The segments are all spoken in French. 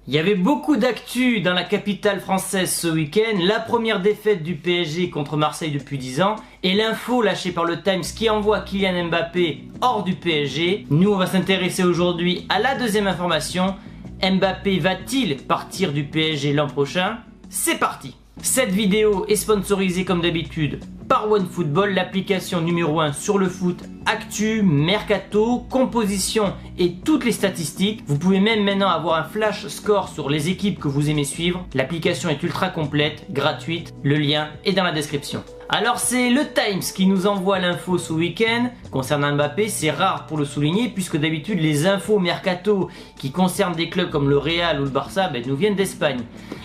Il y avait beaucoup d'actu dans la capitale française ce week-end, la première défaite du PSG contre Marseille depuis 10 ans et l'info lâchée par le Times qui envoie Kylian Mbappé hors du PSG. Nous on va s'intéresser aujourd'hui à la deuxième information. Mbappé va-t-il partir du PSG l'an prochain? C'est parti! Cette vidéo est sponsorisée comme d'habitude par OneFootball, l'application numéro 1 sur le foot, actu, mercato, composition et toutes les statistiques. Vous pouvez même maintenant avoir un flash score sur les équipes que vous aimez suivre. L'application est ultra complète, gratuite, le lien est dans la description. Alors c'est le Times qui nous envoie l'info ce week-end concernant Mbappé. C'est rare pour le souligner puisque d'habitude les infos mercato qui concernent des clubs comme le Real ou le Barça nous viennent d'Espagne.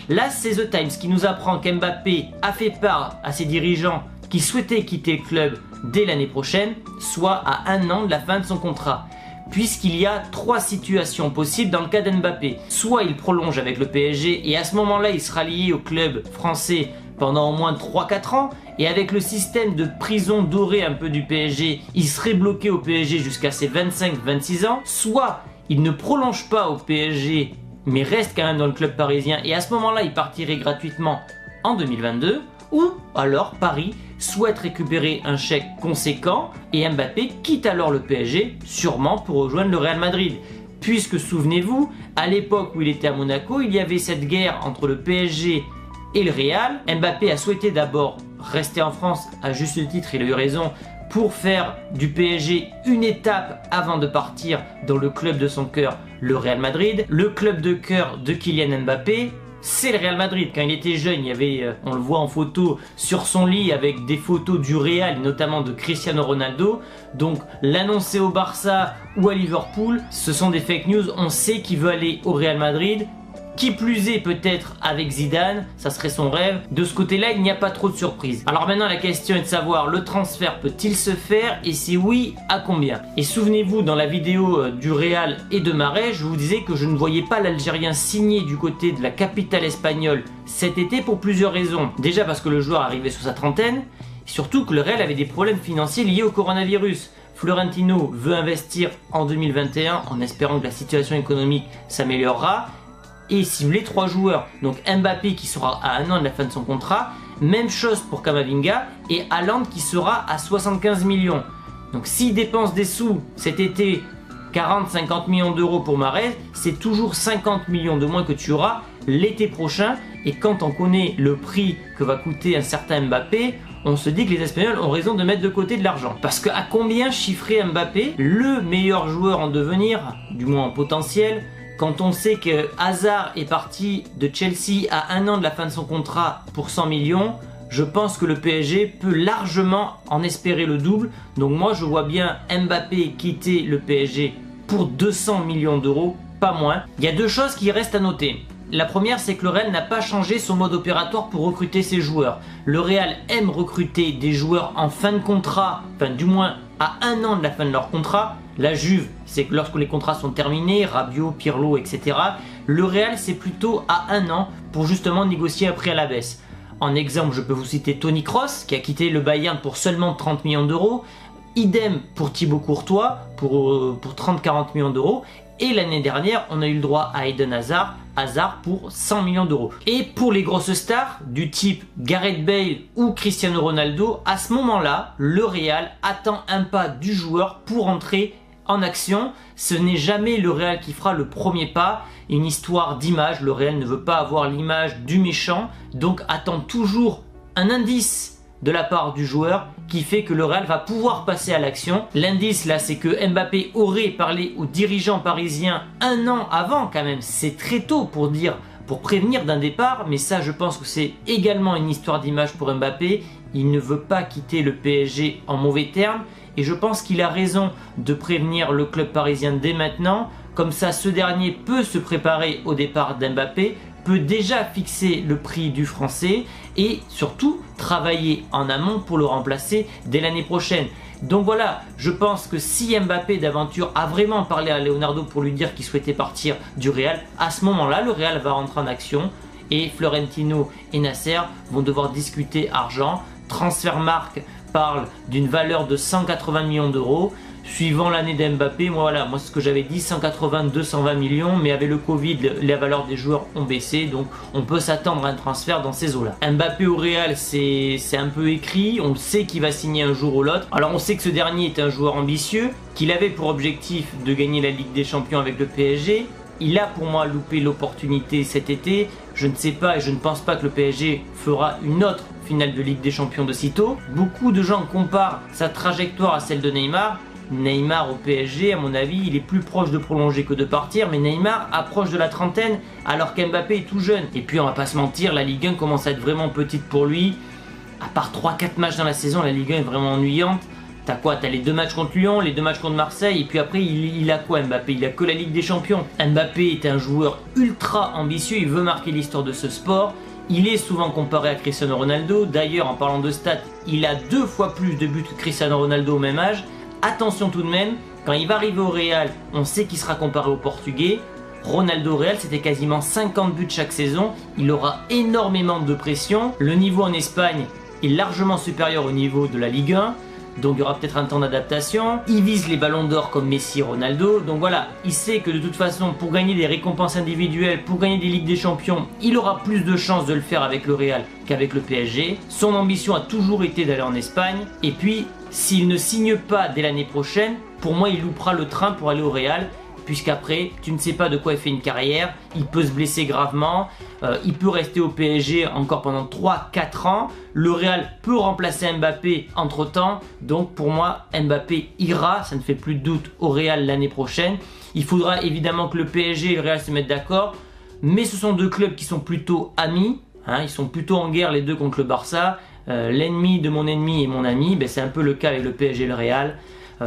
Là c'est The Times qui nous apprend qu'Mbappé a fait part à ses dirigeants qui souhaitait quitter le club dès l'année prochaine, soit à 1 an de la fin de son contrat. Puisqu'il y a 3 situations possibles dans le cas d'Mbappé. Soit il prolonge avec le PSG et à ce moment-là il sera lié au club français pendant au moins 3-4 ans, et avec le système de prison dorée un peu du PSG, il serait bloqué au PSG jusqu'à ses 25-26 ans. Soit il ne prolonge pas au PSG mais reste quand même dans le club parisien et à ce moment-là il partirait gratuitement en 2022. Ou alors Paris souhaite récupérer un chèque conséquent et Mbappé quitte alors le PSG, sûrement pour rejoindre le Real Madrid. Puisque souvenez-vous, à l'époque où il était à Monaco, il y avait cette guerre entre le PSG et le Real. Mbappé a souhaité d'abord rester en France, à juste titre, il a eu raison, pour faire du PSG une étape avant de partir dans le club de son cœur, le Real Madrid. Le club de cœur de Kylian Mbappé, c'est le Real Madrid. Quand il était jeune, il y avait, on le voit en photo sur son lit avec des photos du Real, notamment de Cristiano Ronaldo. Donc l'annoncer au Barça ou à Liverpool, ce sont des fake news. On sait qu'il veut aller au Real Madrid. Qui plus est peut-être avec Zidane, ça serait son rêve. De ce côté-là, il n'y a pas trop de surprises. Alors maintenant, la question est de savoir, le transfert peut-il se faire et si oui, à combien? Et souvenez-vous, dans la vidéo du Real et de Mahrez, je vous disais que je ne voyais pas l'Algérien signer du côté de la capitale espagnole cet été pour plusieurs raisons. Déjà parce que le joueur arrivait sur sa trentaine, surtout que le Real avait des problèmes financiers liés au coronavirus. Florentino veut investir en 2021 en espérant que la situation économique s'améliorera et cibler 3 joueurs. Donc Mbappé qui sera à 1 an de la fin de son contrat, même chose pour Camavinga et Haaland qui sera à 75 millions. Donc s'il dépense des sous cet été, 40-50 millions d'euros pour Mahrez, c'est toujours 50 millions de moins que tu auras l'été prochain. Et quand on connaît le prix que va coûter un certain Mbappé, on se dit que les Espagnols ont raison de mettre de côté de l'argent. Parce qu'à combien chiffrer Mbappé, le meilleur joueur en devenir, du moins en potentiel, quand on sait que Hazard est parti de Chelsea à 1 an de la fin de son contrat pour 100 millions, je pense que le PSG peut largement en espérer le double. Donc moi je vois bien Mbappé quitter le PSG pour 200 millions d'euros, pas moins. Il y a 2 choses qui restent à noter. La première, c'est que le Real n'a pas changé son mode opératoire pour recruter ses joueurs. Le Real aime recruter des joueurs en fin de contrat, enfin du moins à 1 an de la fin de leur contrat. La Juve, c'est que lorsque les contrats sont terminés, Rabiot, Pirlo, etc. Le Real, c'est plutôt à 1 an pour justement négocier un prix à la baisse. En exemple, je peux vous citer Toni Kroos qui a quitté le Bayern pour seulement 30 millions d'euros. Idem pour Thibaut Courtois pour 30-40 millions d'euros. Et l'année dernière, on a eu le droit à Eden Hazard pour 100 millions d'euros. Et pour les grosses stars du type Gareth Bale ou Cristiano Ronaldo, à ce moment-là, le Real attend un pas du joueur pour entrer en action. Ce n'est jamais le Real qui fera le premier pas. Une histoire d'image, le Real ne veut pas avoir l'image du méchant, donc attend toujours un indice de la part du joueur qui fait que le Real va pouvoir passer à l'action. L'indice là, c'est que Mbappé aurait parlé aux dirigeants parisiens 1 an avant quand même. C'est très tôt pour prévenir d'un départ, mais ça je pense que c'est également une histoire d'image pour Mbappé. Il ne veut pas quitter le PSG en mauvais termes et je pense qu'il a raison de prévenir le club parisien dès maintenant. Comme ça, ce dernier peut se préparer au départ d'Mbappé, peut déjà fixer le prix du français et surtout travailler en amont pour le remplacer dès l'année prochaine. Donc voilà, je pense que si Mbappé d'aventure a vraiment parlé à Leonardo pour lui dire qu'il souhaitait partir du Real, à ce moment-là, le Real va rentrer en action et Florentino et Nasser vont devoir discuter argent. Transfermarkt parle d'une valeur de 180 millions d'euros. suivant l'année d'Mbappé, moi ce que j'avais dit, 180-220 millions, mais avec le Covid, les valeurs des joueurs ont baissé, donc on peut s'attendre à un transfert dans ces eaux-là. Mbappé au Real, c'est un peu écrit, on sait qu'il va signer un jour ou l'autre. Alors on sait que ce dernier est un joueur ambitieux, qu'il avait pour objectif de gagner la Ligue des Champions avec le PSG. Il a pour moi loupé l'opportunité cet été. Je ne sais pas et je ne pense pas que le PSG fera une autre finale de Ligue des Champions de sitôt. Beaucoup de gens comparent sa trajectoire à celle de Neymar. Neymar au PSG, à mon avis, il est plus proche de prolonger que de partir, mais Neymar approche de la trentaine alors qu'Mbappé est tout jeune. Et puis on va pas se mentir, la Ligue 1 commence à être vraiment petite pour lui. À part 3-4 matchs dans la saison, la Ligue 1 est vraiment ennuyante. T'as quoi? T'as les 2 matchs contre Lyon, les 2 matchs contre Marseille, et puis après il a quoi Mbappé? Il a que la Ligue des Champions. Mbappé est un joueur ultra ambitieux, il veut marquer l'histoire de ce sport. Il est souvent comparé à Cristiano Ronaldo. D'ailleurs, en parlant de stats, il a 2 fois plus de buts que Cristiano Ronaldo au même âge. Attention tout de même, quand il va arriver au Real, on sait qu'il sera comparé au Portugais. Ronaldo au Real, c'était quasiment 50 buts chaque saison. Il aura énormément de pression. Le niveau en Espagne est largement supérieur au niveau de la Ligue 1. Donc il y aura peut-être un temps d'adaptation. Il vise les ballons d'or comme Messi, Ronaldo. Donc voilà, il sait que de toute façon, pour gagner des récompenses individuelles, pour gagner des Ligues des Champions, il aura plus de chances de le faire avec le Real qu'avec le PSG. Son ambition a toujours été d'aller en Espagne. Et puis, s'il ne signe pas dès l'année prochaine, pour moi, il loupera le train pour aller au Real. Puisqu'après, tu ne sais pas de quoi il fait une carrière, il peut se blesser gravement, il peut rester au PSG encore pendant 3-4 ans, le Real peut remplacer Mbappé entre temps, donc pour moi Mbappé ira, ça ne fait plus de doute, au Real l'année prochaine. Il faudra évidemment que le PSG et le Real se mettent d'accord, mais ce sont 2 clubs qui sont plutôt amis, hein, ils sont plutôt en guerre les deux contre le Barça, l'ennemi de mon ennemi est mon ami, ben, c'est un peu le cas avec le PSG et le Real.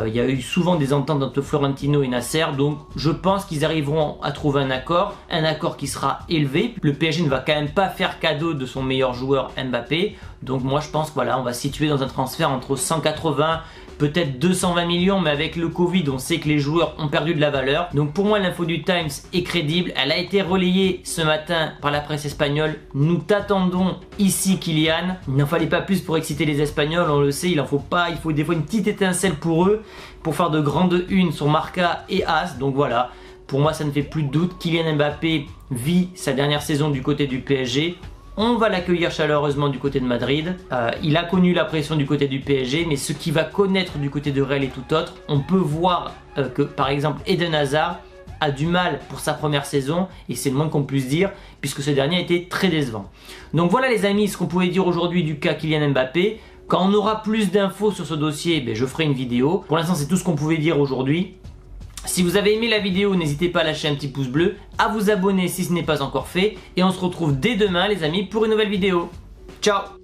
Il y a eu souvent des ententes entre Florentino et Nasser, donc je pense qu'ils arriveront à trouver un accord qui sera élevé. Le PSG ne va quand même pas faire cadeau de son meilleur joueur Mbappé, donc moi je pense que voilà, on va se situer dans un transfert entre 180, peut-être 220 millions, mais avec le Covid, on sait que les joueurs ont perdu de la valeur. Donc pour moi, l'info du Times est crédible. Elle a été relayée ce matin par la presse espagnole. Nous t'attendons ici, Kylian. Il n'en fallait pas plus pour exciter les Espagnols, on le sait, il en faut pas. Il faut des fois une petite étincelle pour eux, pour faire de grandes unes sur Marca et As. Donc voilà, pour moi, ça ne fait plus de doute. Kylian Mbappé vit sa dernière saison du côté du PSG. On va l'accueillir chaleureusement du côté de Madrid. Il a connu la pression du côté du PSG, mais ce qu'il va connaître du côté de Real est tout autre. On peut voir que par exemple Eden Hazard a du mal pour sa première saison, et c'est le moins qu'on puisse dire, puisque ce dernier a été très décevant. Donc voilà les amis, ce qu'on pouvait dire aujourd'hui du cas Kylian Mbappé. Quand on aura plus d'infos sur ce dossier, je ferai une vidéo. Pour l'instant, c'est tout ce qu'on pouvait dire aujourd'hui. Si vous avez aimé la vidéo, n'hésitez pas à lâcher un petit pouce bleu, à vous abonner si ce n'est pas encore fait, et on se retrouve dès demain les amis pour une nouvelle vidéo. Ciao!